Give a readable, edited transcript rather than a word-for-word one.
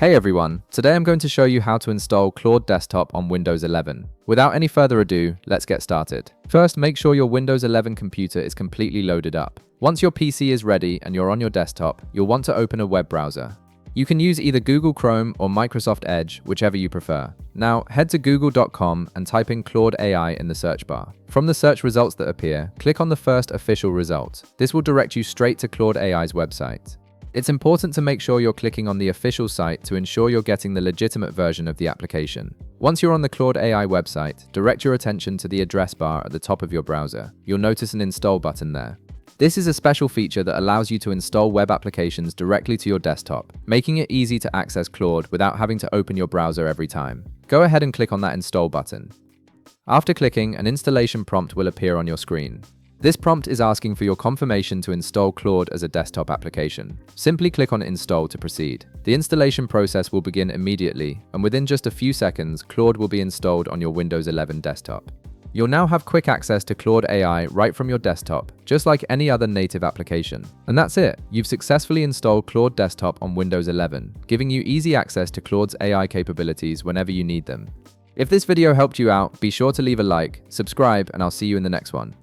Hey everyone, today I'm going to show you how to install Claude Desktop on Windows 11. Without any further ado, let's get started. First, make sure your Windows 11 computer is completely loaded up. Once your PC is ready and you're on your desktop, you'll want to open a web browser. You can use either Google Chrome or Microsoft Edge, whichever you prefer. Now, head to google.com and type in Claude AI in the search bar. From the search results that appear, click on the first official result. This will direct you straight to Claude AI's website. It's important to make sure you're clicking on the official site to ensure you're getting the legitimate version of the application. Once you're on the Claude AI website, direct your attention to the address bar at the top of your browser. You'll notice an install button there. This is a special feature that allows you to install web applications directly to your desktop, making it easy to access Claude without having to open your browser every time. Go ahead and click on that install button. After clicking, an installation prompt will appear on your screen. This prompt is asking for your confirmation to install Claude as a desktop application. Simply click on Install to proceed. The installation process will begin immediately, and within just a few seconds, Claude will be installed on your Windows 11 desktop. You'll now have quick access to Claude AI right from your desktop, just like any other native application. And that's it. You've successfully installed Claude Desktop on Windows 11, giving you easy access to Claude's AI capabilities whenever you need them. If this video helped you out, be sure to leave a like, subscribe, and I'll see you in the next one.